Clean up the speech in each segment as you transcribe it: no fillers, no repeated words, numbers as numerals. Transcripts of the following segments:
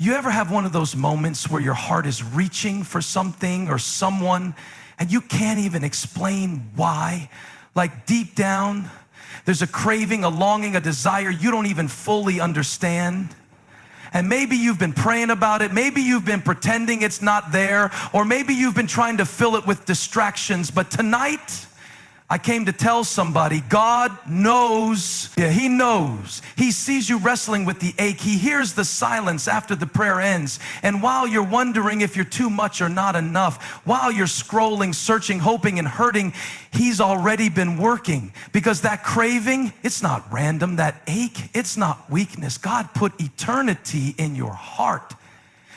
You ever have one of those moments where your heart is reaching for something or someone and you can't even explain why? Like deep down, there's a craving, a longing, a desire you don't even fully understand. And maybe you've been praying about it, maybe you've been pretending it's not there, or maybe you've been trying to fill it with distractions. But tonight, I came to tell somebody, God knows. Yeah, He knows. He sees you wrestling with the ache. He hears the silence after the prayer ends. And while you're wondering if you're too much or not enough, while you're scrolling, searching, hoping, and hurting, He's already been working. Because that craving, it's not random. That ache, it's not weakness. God put eternity in your heart.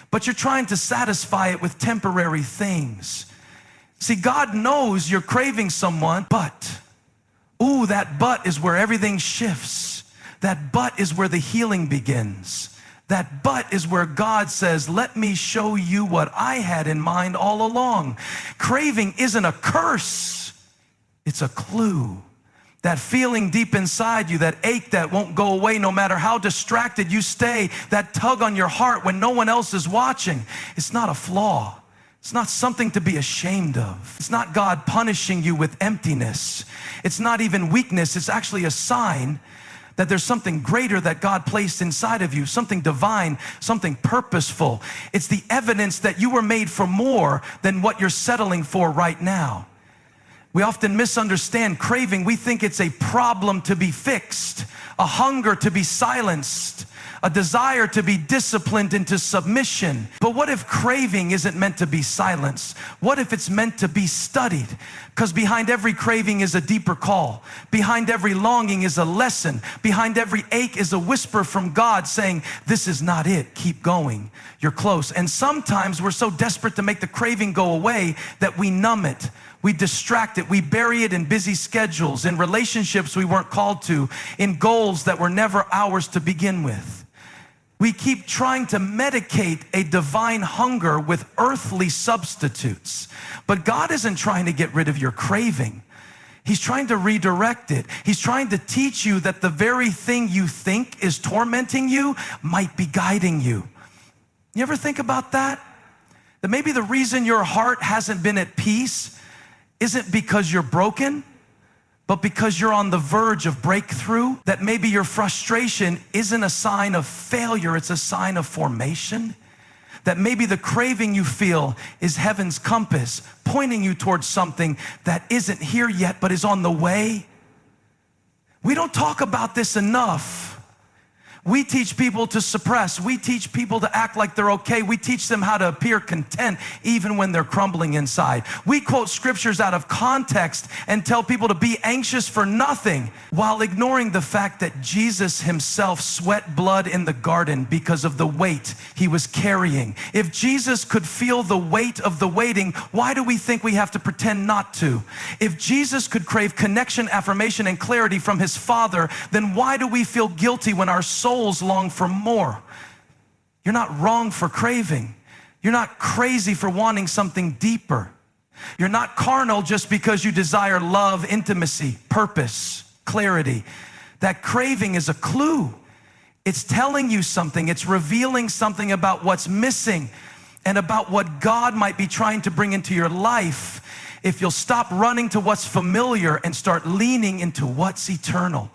But you're trying to satisfy it with temporary things. See, God knows you're craving someone, but, that but is where everything shifts. That but is where the healing begins. That but is where God says, let me show you what I had in mind all along. Craving isn't a curse, it's a clue. That feeling deep inside you, that ache that won't go away no matter how distracted you stay, that tug on your heart when no one else is watching, it's not a flaw. It's not something to be ashamed of. It's not God punishing you with emptiness. It's not even weakness. It's actually a sign that there's something greater that God placed inside of you, something divine, something purposeful. It's the evidence that you were made for more than what you're settling for right now. We often misunderstand craving. We think it's a problem to be fixed, a hunger to be silenced, a desire to be disciplined into submission. But what if craving isn't meant to be silenced? What if it's meant to be studied? Because behind every craving is a deeper call. Behind every longing is a lesson. Behind every ache is a whisper from God saying, this is not it, keep going, you're close. And sometimes we're so desperate to make the craving go away that we numb it. We distract it. We bury it in busy schedules, in relationships we weren't called to, in goals that were never ours to begin with. We keep trying to medicate a divine hunger with earthly substitutes. But God isn't trying to get rid of your craving. He's trying to redirect it. He's trying to teach you that the very thing you think is tormenting you might be guiding you. You ever think about that? That maybe the reason your heart hasn't been at peace isn't because you're broken, but because you're on the verge of breakthrough. That maybe your frustration isn't a sign of failure, it's a sign of formation. That maybe the craving you feel is heaven's compass, pointing you towards something that isn't here yet, but is on the way. We don't talk about this enough. We teach people to suppress. We teach people to act like they're okay. We teach them how to appear content even when they're crumbling inside. We quote scriptures out of context and tell people to be anxious for nothing while ignoring the fact that Jesus himself sweat blood in the garden because of the weight he was carrying. If Jesus could feel the weight of the waiting, why do we think we have to pretend not to? If Jesus could crave connection, affirmation, and clarity from his Father, then why do we feel guilty when our souls long for more? You're not wrong for craving. You're not crazy for wanting something deeper. You're not carnal just because you desire love, intimacy, purpose, clarity. That craving is a clue. It's telling you something. It's revealing something about what's missing and about what God might be trying to bring into your life if you'll stop running to what's familiar and start leaning into what's eternal.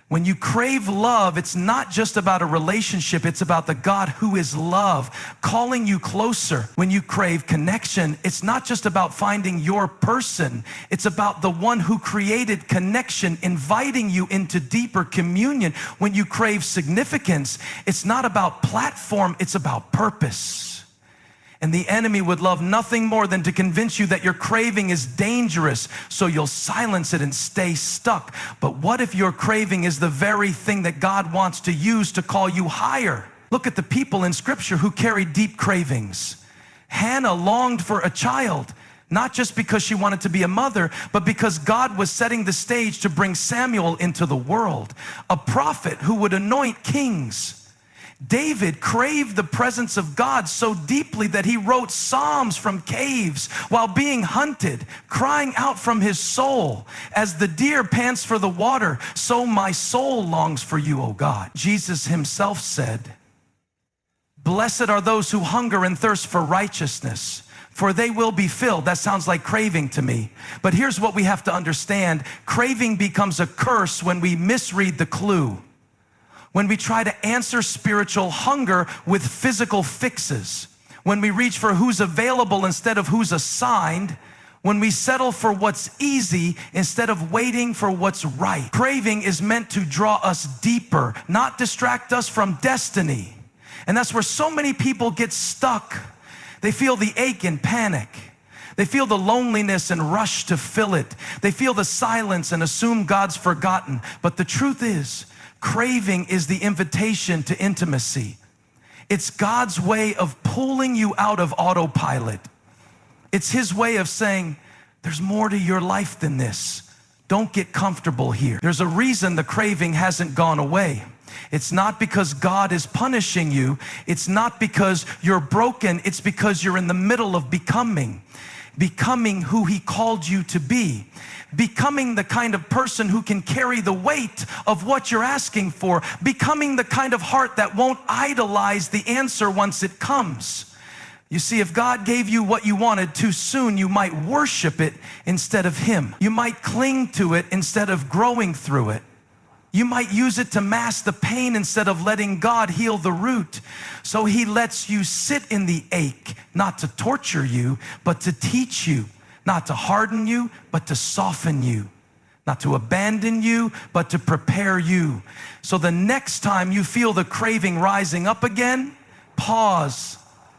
When you crave love, it's not just about a relationship, it's about the God who is love, calling you closer. When you crave connection, it's not just about finding your person, it's about the one who created connection, inviting you into deeper communion. When you crave significance, it's not about platform, it's about purpose. And the enemy would love nothing more than to convince you that your craving is dangerous, so you'll silence it and stay stuck. But what if your craving is the very thing that God wants to use to call you higher? Look at the people in Scripture who carried deep cravings. Hannah longed for a child, not just because she wanted to be a mother, but because God was setting the stage to bring Samuel into the world, a prophet who would anoint kings. David craved the presence of God so deeply that he wrote psalms from caves while being hunted, crying out from his soul, as the deer pants for the water, so my soul longs for you, O God. Jesus himself said, Blessed are those who hunger and thirst for righteousness, for they will be filled. That sounds like craving to me. But here's what we have to understand. Craving becomes a curse when we misread the clue. When we try to answer spiritual hunger with physical fixes. When we reach for who's available instead of who's assigned. When we settle for what's easy instead of waiting for what's right. Craving is meant to draw us deeper, not distract us from destiny. And that's where so many people get stuck. They feel the ache and panic. They feel the loneliness and rush to fill it. They feel the silence and assume God's forgotten. But the truth is, craving is the invitation to intimacy. It's God's way of pulling you out of autopilot. It's His way of saying, there's more to your life than this. Don't get comfortable here. There's a reason the craving hasn't gone away. It's not because God is punishing you. It's not because you're broken. It's because you're in the middle of becoming who He called you to be. Becoming the kind of person who can carry the weight of what you're asking for. Becoming the kind of heart that won't idolize the answer once it comes. You see, if God gave you what you wanted too soon, you might worship it instead of Him. You might cling to it instead of growing through it. You might use it to mask the pain instead of letting God heal the root. So He lets you sit in the ache, not to torture you, but to teach you. Not to harden you, but to soften you. Not to abandon you, but to prepare you. So the next time you feel the craving rising up again, pause,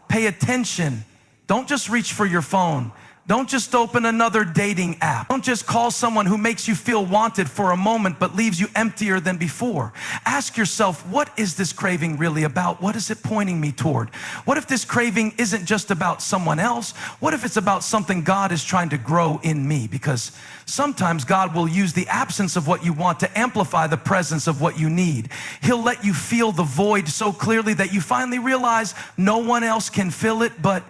pay attention. Don't just reach for your phone. Don't just open another dating app. Don't just call someone who makes you feel wanted for a moment but leaves you emptier than before. Ask yourself, what is this craving really about? What is it pointing me toward? What if this craving isn't just about someone else? What if it's about something God is trying to grow in me? Because sometimes God will use the absence of what you want to amplify the presence of what you need. He'll let you feel the void so clearly that you finally realize no one else can fill it but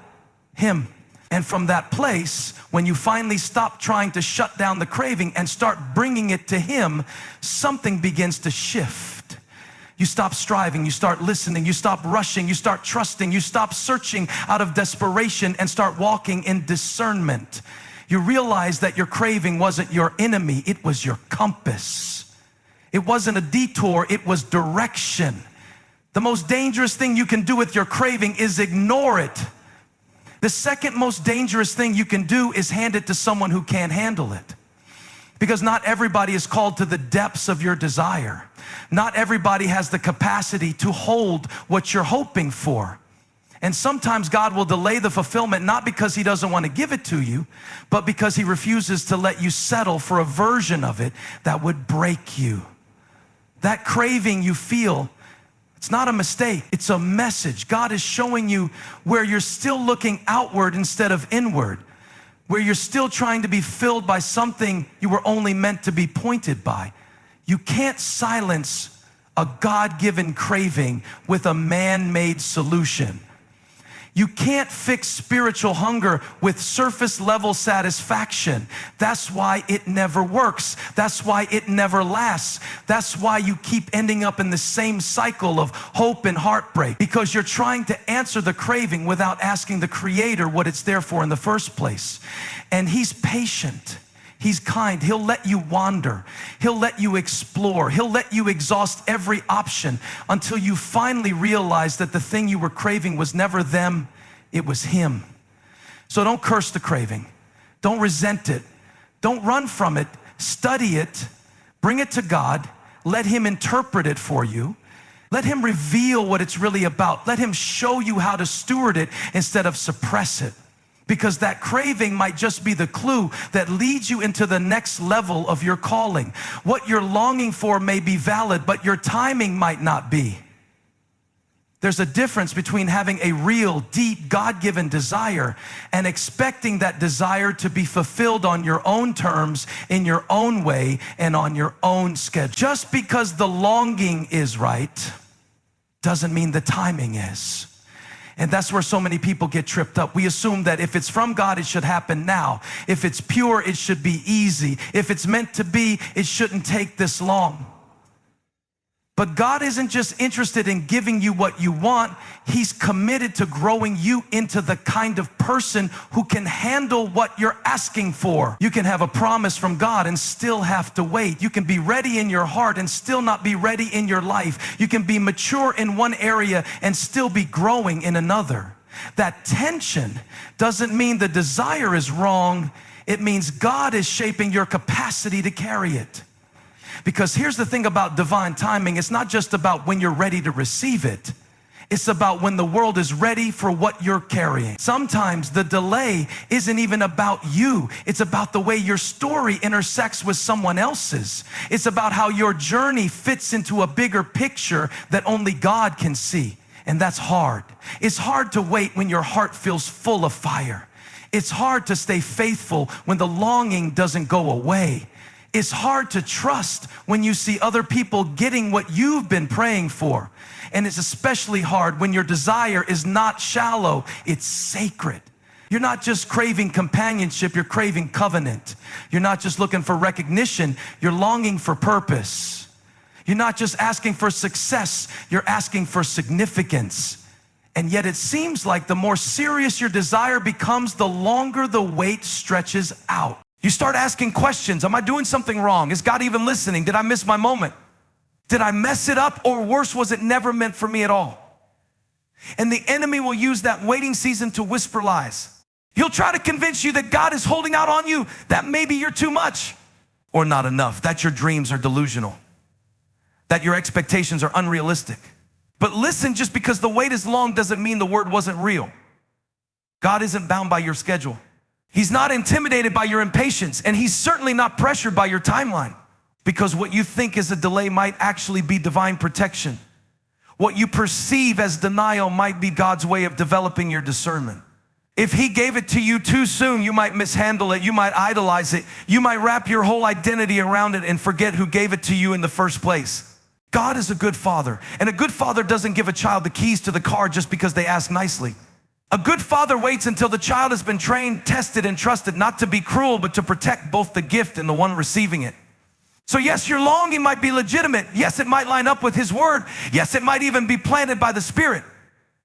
Him. And from that place, when you finally stop trying to shut down the craving and start bringing it to Him, something begins to shift. You stop striving, you start listening, you stop rushing, you start trusting, you stop searching out of desperation and start walking in discernment. You realize that your craving wasn't your enemy, it was your compass. It wasn't a detour, it was direction. The most dangerous thing you can do with your craving is ignore it. The second most dangerous thing you can do is hand it to someone who can't handle it. Because not everybody is called to the depths of your desire. Not everybody has the capacity to hold what you're hoping for. And sometimes God will delay the fulfillment not because He doesn't want to give it to you, but because He refuses to let you settle for a version of it that would break you. That craving you feel, it's not a mistake, it's a message. God is showing you where you're still looking outward instead of inward, where you're still trying to be filled by something you were only meant to be pointed by. You can't silence a God-given craving with a man-made solution. You can't fix spiritual hunger with surface level satisfaction. That's why it never works. That's why it never lasts. That's why you keep ending up in the same cycle of hope and heartbreak, because you're trying to answer the craving without asking the Creator what it's there for in the first place. And He's patient. He's kind. He'll let you wander. He'll let you explore. He'll let you exhaust every option until you finally realize that the thing you were craving was never them, it was Him. So don't curse the craving. Don't resent it. Don't run from it. Study it. Bring it to God. Let Him interpret it for you. Let Him reveal what it's really about. Let Him show you how to steward it instead of suppress it. Because that craving might just be the clue that leads you into the next level of your calling. What you're longing for may be valid, but your timing might not be. There's a difference between having a real, deep, God-given desire and expecting that desire to be fulfilled on your own terms, in your own way, and on your own schedule. Just because the longing is right doesn't mean the timing is. And that's where so many people get tripped up. We assume that if it's from God, it should happen now. If it's pure, it should be easy. If it's meant to be, it shouldn't take this long. But God isn't just interested in giving you what you want. He's committed to growing you into the kind of person who can handle what you're asking for. You can have a promise from God and still have to wait. You can be ready in your heart and still not be ready in your life. You can be mature in one area and still be growing in another. That tension doesn't mean the desire is wrong. It means God is shaping your capacity to carry it. Because here's the thing about divine timing. It's not just about when you're ready to receive it. It's about when the world is ready for what you're carrying. Sometimes the delay isn't even about you. It's about the way your story intersects with someone else's. It's about how your journey fits into a bigger picture that only God can see. And that's hard. It's hard to wait when your heart feels full of fire. It's hard to stay faithful when the longing doesn't go away. It's hard to trust when you see other people getting what you've been praying for. And it's especially hard when your desire is not shallow, it's sacred. You're not just craving companionship, you're craving covenant. You're not just looking for recognition, you're longing for purpose. You're not just asking for success, you're asking for significance. And yet it seems like the more serious your desire becomes, the longer the wait stretches out. You start asking questions. Am I doing something wrong? Is God even listening? Did I miss my moment? Did I mess it up? Or worse, was it never meant for me at all? And the enemy will use that waiting season to whisper lies. He'll try to convince you that God is holding out on you, that maybe you're too much or not enough, that your dreams are delusional, that your expectations are unrealistic. But listen, just because the wait is long doesn't mean the word wasn't real. God isn't bound by your schedule. He's not intimidated by your impatience, and he's certainly not pressured by your timeline, because what you think is a delay might actually be divine protection. What you perceive as denial might be God's way of developing your discernment. If he gave it to you too soon, you might mishandle it, you might idolize it, you might wrap your whole identity around it and forget who gave it to you in the first place. God is a good father, and a good father doesn't give a child the keys to the car just because they ask nicely. A good father waits until the child has been trained, tested, and trusted not to be cruel, but to protect both the gift and the one receiving it. So yes, your longing might be legitimate. Yes, it might line up with his word. Yes, it might even be planted by the Spirit.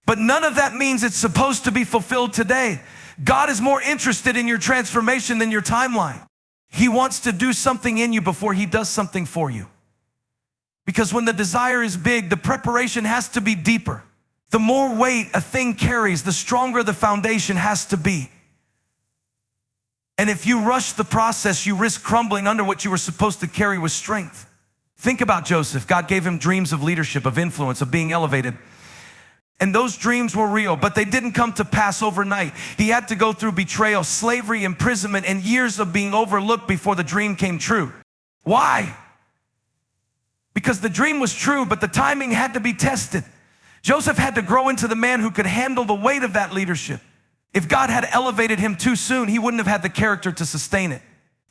But none of that means it's supposed to be fulfilled today. God is more interested in your transformation than your timeline. He wants to do something in you before he does something for you. Because when the desire is big, the preparation has to be deeper. The more weight a thing carries, the stronger the foundation has to be. And if you rush the process, you risk crumbling under what you were supposed to carry with strength. Think about Joseph. God gave him dreams of leadership, of influence, of being elevated. And those dreams were real, but they didn't come to pass overnight. He had to go through betrayal, slavery, imprisonment, and years of being overlooked before the dream came true. Why? Because the dream was true, but the timing had to be tested. Joseph had to grow into the man who could handle the weight of that leadership. If God had elevated him too soon, he wouldn't have had the character to sustain it.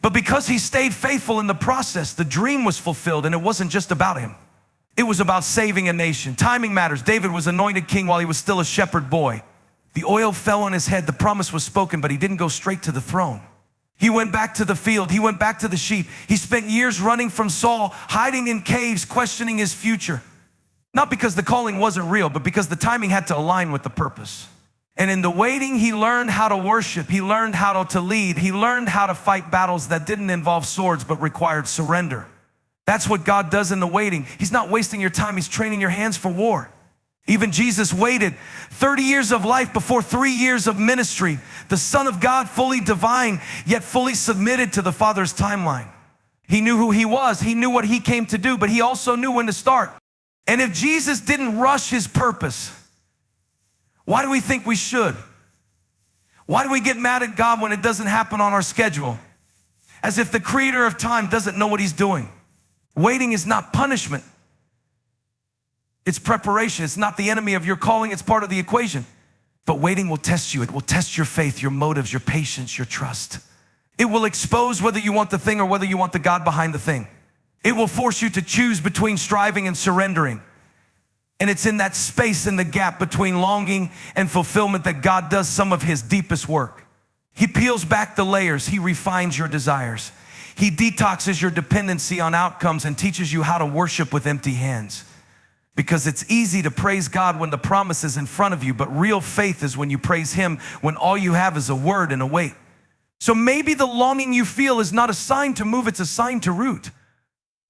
But because he stayed faithful in the process, the dream was fulfilled, and it wasn't just about him. It was about saving a nation. Timing matters. David was anointed king while he was still a shepherd boy. The oil fell on his head. The promise was spoken, but he didn't go straight to the throne. He went back to the field. He went back to the sheep. He spent years running from Saul, hiding in caves, questioning his future. Not because the calling wasn't real, but because the timing had to align with the purpose. And in the waiting, he learned how to worship. He learned how to lead. He learned how to fight battles that didn't involve swords, but required surrender. That's what God does in the waiting. He's not wasting your time. He's training your hands for war. Even Jesus waited 30 years of life before 3 years of ministry. The Son of God, fully divine, yet fully submitted to the Father's timeline. He knew who he was. He knew what he came to do, but he also knew when to start. And if Jesus didn't rush his purpose, why do we think we should? Why do we get mad at God when it doesn't happen on our schedule? As if the creator of time doesn't know what he's doing. Waiting is not punishment. It's preparation. It's not the enemy of your calling. It's part of the equation. But waiting will test you. It will test your faith, your motives, your patience, your trust. It will expose whether you want the thing or whether you want the God behind the thing. It will force you to choose between striving and surrendering. And it's in that space, in the gap between longing and fulfillment, that God does some of his deepest work. He peels back the layers. He refines your desires. He detoxes your dependency on outcomes and teaches you how to worship with empty hands. Because it's easy to praise God when the promise is in front of you, but real faith is when you praise Him when all you have is a word and a wait. So maybe the longing you feel is not a sign to move, it's a sign to root,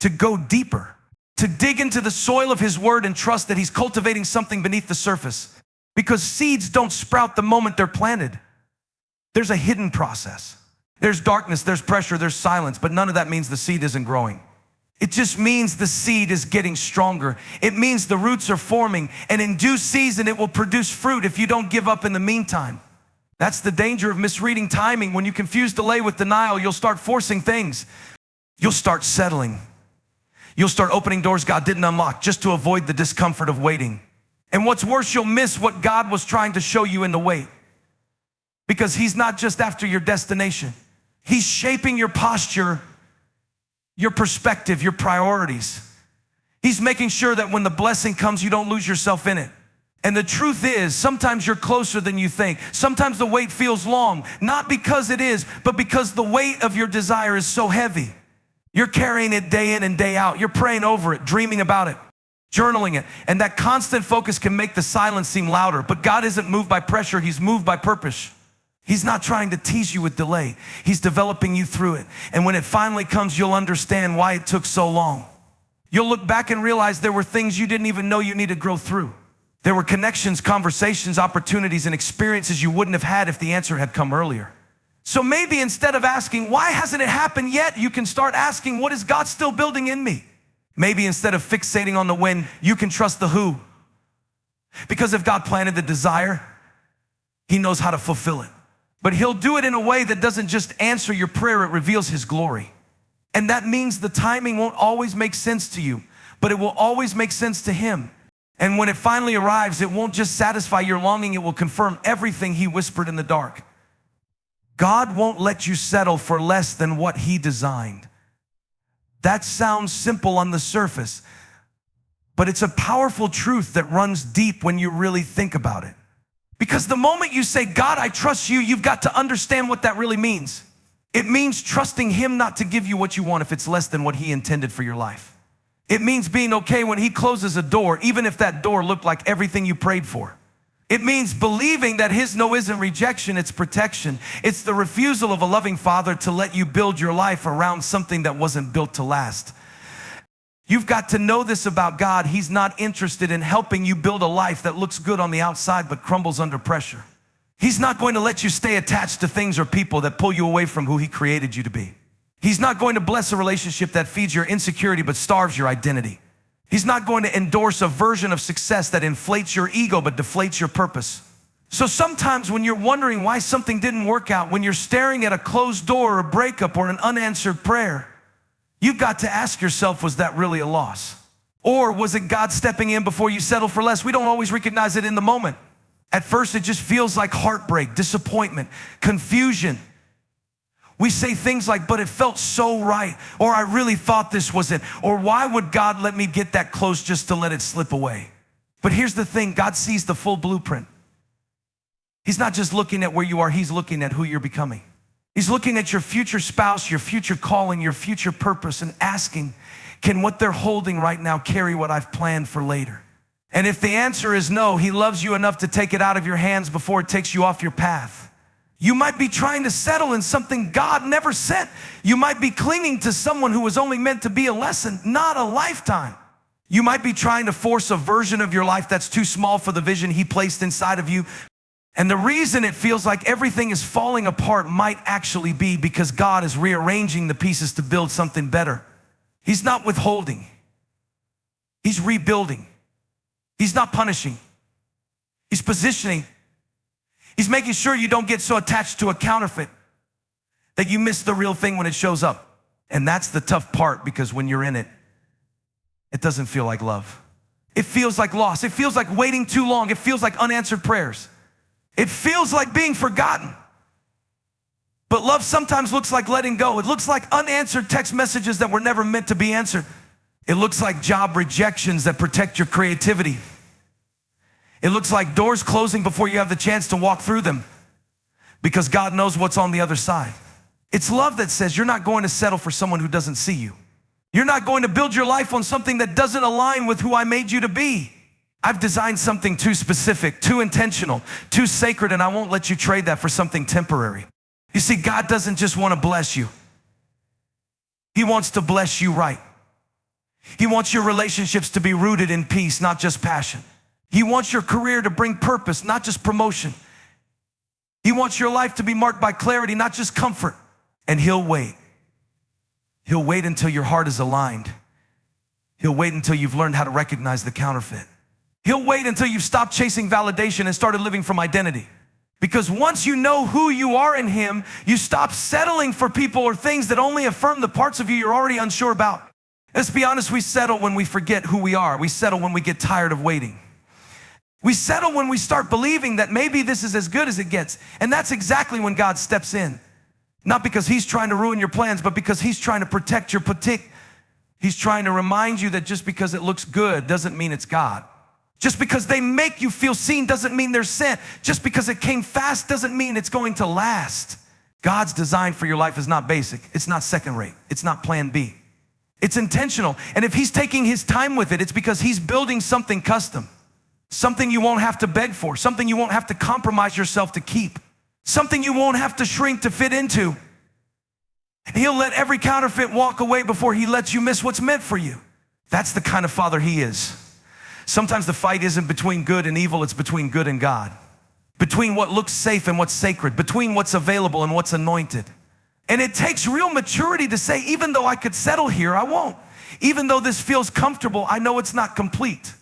to go deeper, to dig into the soil of His word and trust that He's cultivating something beneath the surface. Because seeds don't sprout the moment they're planted. There's a hidden process. There's darkness, there's pressure, there's silence, but none of that means the seed isn't growing. It just means the seed is getting stronger. It means the roots are forming, and in due season it will produce fruit if you don't give up in the meantime. That's the danger of misreading timing. When you confuse delay with denial, you'll start forcing things. You'll start settling. You'll start opening doors God didn't unlock just to avoid the discomfort of waiting. And what's worse, you'll miss what God was trying to show you in the wait. Because He's not just after your destination. He's shaping your posture, your perspective, your priorities. He's making sure that when the blessing comes, you don't lose yourself in it. And the truth is, sometimes you're closer than you think. Sometimes the wait feels long, not because it is, but because the weight of your desire is so heavy. You're carrying it day in and day out. You're praying over it, dreaming about it, journaling it. And that constant focus can make the silence seem louder. But God isn't moved by pressure. He's moved by purpose. He's not trying to tease you with delay. He's developing you through it. And when it finally comes, you'll understand why it took so long. You'll look back and realize there were things you didn't even know you needed to grow through. There were connections, conversations, opportunities, and experiences you wouldn't have had if the answer had come earlier. So maybe instead of asking, why hasn't it happened yet? You can start asking, what is God still building in me? Maybe instead of fixating on the when, you can trust the who. Because if God planted the desire, He knows how to fulfill it. But He'll do it in a way that doesn't just answer your prayer, it reveals His glory. And that means the timing won't always make sense to you, but it will always make sense to Him. And when it finally arrives, it won't just satisfy your longing, it will confirm everything He whispered in the dark. God won't let you settle for less than what He designed. That sounds simple on the surface, but it's a powerful truth that runs deep when you really think about it. Because the moment you say, God, I trust you, you've got to understand what that really means. It means trusting Him not to give you what you want if it's less than what He intended for your life. It means being okay when He closes a door, even if that door looked like everything you prayed for. It means believing that His no isn't rejection, it's protection. It's the refusal of a loving Father to let you build your life around something that wasn't built to last. You've got to know this about God. He's not interested in helping you build a life that looks good on the outside but crumbles under pressure. He's not going to let you stay attached to things or people that pull you away from who He created you to be. He's not going to bless a relationship that feeds your insecurity but starves your identity. He's not going to endorse a version of success that inflates your ego but deflates your purpose. So sometimes when you're wondering why something didn't work out, when you're staring at a closed door or a breakup or an unanswered prayer, you've got to ask yourself, was that really a loss? Or was it God stepping in before you settle for less? We don't always recognize it in the moment. At first, it just feels like heartbreak, disappointment, confusion. We say things like, but it felt so right, or I really thought this was it, or why would God let me get that close just to let it slip away? But here's the thing, God sees the full blueprint. He's not just looking at where you are, He's looking at who you're becoming. He's looking at your future spouse, your future calling, your future purpose, and asking, can what they're holding right now carry what I've planned for later? And if the answer is no, He loves you enough to take it out of your hands before it takes you off your path. You might be trying to settle in something God never sent. You might be clinging to someone who was only meant to be a lesson, not a lifetime. You might be trying to force a version of your life that's too small for the vision He placed inside of you. And the reason it feels like everything is falling apart might actually be because God is rearranging the pieces to build something better. He's not withholding. He's rebuilding. He's not punishing. He's positioning. He's making sure you don't get so attached to a counterfeit that you miss the real thing when it shows up. And that's the tough part, because when you're in it, it doesn't feel like love. It feels like loss. It feels like waiting too long. It feels like unanswered prayers. It feels like being forgotten. But love sometimes looks like letting go. It looks like unanswered text messages that were never meant to be answered. It looks like job rejections that protect your creativity. It looks like doors closing before you have the chance to walk through them, because God knows what's on the other side. It's love that says you're not going to settle for someone who doesn't see you. You're not going to build your life on something that doesn't align with who I made you to be. I've designed something too specific, too intentional, too sacred, and I won't let you trade that for something temporary. You see, God doesn't just want to bless you. He wants to bless you right. He wants your relationships to be rooted in peace, not just passion. He wants your career to bring purpose, not just promotion. He wants your life to be marked by clarity, not just comfort. And He'll wait. He'll wait until your heart is aligned. He'll wait until you've learned how to recognize the counterfeit. He'll wait until you've stopped chasing validation and started living from identity. Because once you know who you are in Him, you stop settling for people or things that only affirm the parts of you you're already unsure about. Let's be honest, we settle when we forget who we are. We settle when we get tired of waiting. We settle when we start believing that maybe this is as good as it gets. And that's exactly when God steps in. Not because He's trying to ruin your plans, but because He's trying to protect your patik. He's trying to remind you that just because it looks good doesn't mean it's God. Just because they make you feel seen doesn't mean they're sent. Just because it came fast doesn't mean it's going to last. God's design for your life is not basic. It's not second rate. It's not plan B. It's intentional. And if He's taking His time with it, it's because He's building something custom. Something you won't have to beg for. Something you won't have to compromise yourself to keep. Something you won't have to shrink to fit into. And He'll let every counterfeit walk away before He lets you miss what's meant for you. That's the kind of Father He is. Sometimes the fight isn't between good and evil, it's between good and God. Between what looks safe and what's sacred. Between what's available and what's anointed. And it takes real maturity to say, even though I could settle here, I won't. Even though this feels comfortable, I know it's not complete.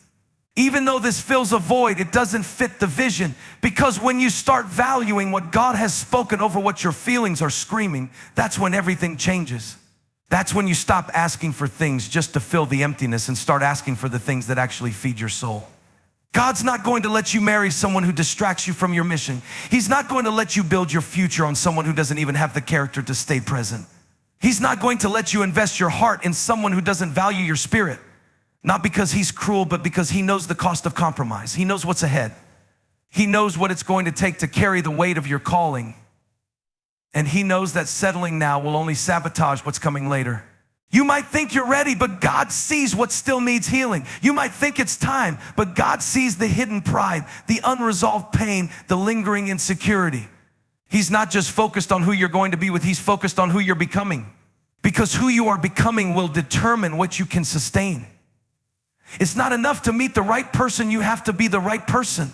Even though this fills a void, it doesn't fit the vision. Because when you start valuing what God has spoken over what your feelings are screaming, that's when everything changes. That's when you stop asking for things just to fill the emptiness and start asking for the things that actually feed your soul. God's not going to let you marry someone who distracts you from your mission. He's not going to let you build your future on someone who doesn't even have the character to stay present. He's not going to let you invest your heart in someone who doesn't value your spirit. Not because He's cruel, but because He knows the cost of compromise. He knows what's ahead. He knows what it's going to take to carry the weight of your calling. And He knows that settling now will only sabotage what's coming later. You might think you're ready, but God sees what still needs healing. You might think it's time, but God sees the hidden pride, the unresolved pain, the lingering insecurity. He's not just focused on who you're going to be with, He's focused on who you're becoming. Because who you are becoming will determine what you can sustain. It's not enough to meet the right person, you have to be the right person.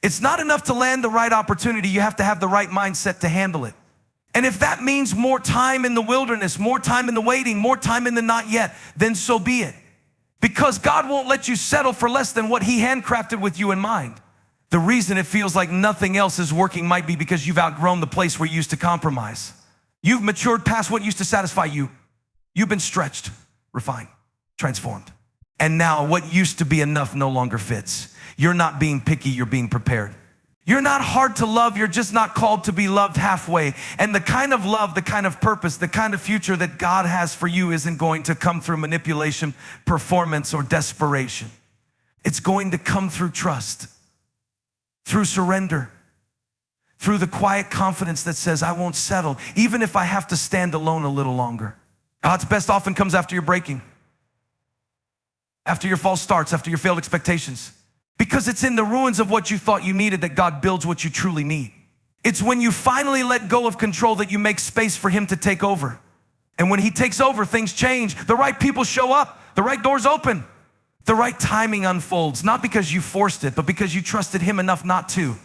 It's not enough to land the right opportunity, you have to have the right mindset to handle it. And if that means more time in the wilderness, more time in the waiting, more time in the not yet, then so be it. Because God won't let you settle for less than what He handcrafted with you in mind. The reason it feels like nothing else is working might be because you've outgrown the place where you used to compromise. You've matured past what used to satisfy you. You've been stretched, refined, transformed. And now what used to be enough no longer fits. You're not being picky, you're being prepared. You're not hard to love, you're just not called to be loved halfway. And the kind of love, the kind of purpose, the kind of future that God has for you isn't going to come through manipulation, performance, or desperation. It's going to come through trust, through surrender, through the quiet confidence that says, I won't settle, even if I have to stand alone a little longer. God's best often comes after your breaking, after your false starts, after your failed expectations. Because it's in the ruins of what you thought you needed that God builds what you truly need. It's when you finally let go of control that you make space for Him to take over. And when He takes over, things change. The right people show up. The right doors open. The right timing unfolds. Not because you forced it, but because you trusted Him enough not to.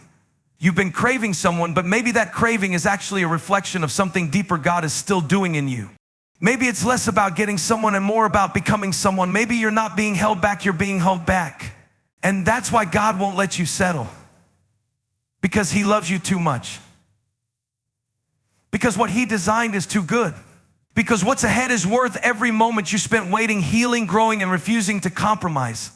You've been craving someone, but maybe that craving is actually a reflection of something deeper God is still doing in you. Maybe it's less about getting someone and more about becoming someone. Maybe you're not being held back, you're being held back. And that's why God won't let you settle. Because He loves you too much. Because what He designed is too good. Because what's ahead is worth every moment you spent waiting, healing, growing, and refusing to compromise.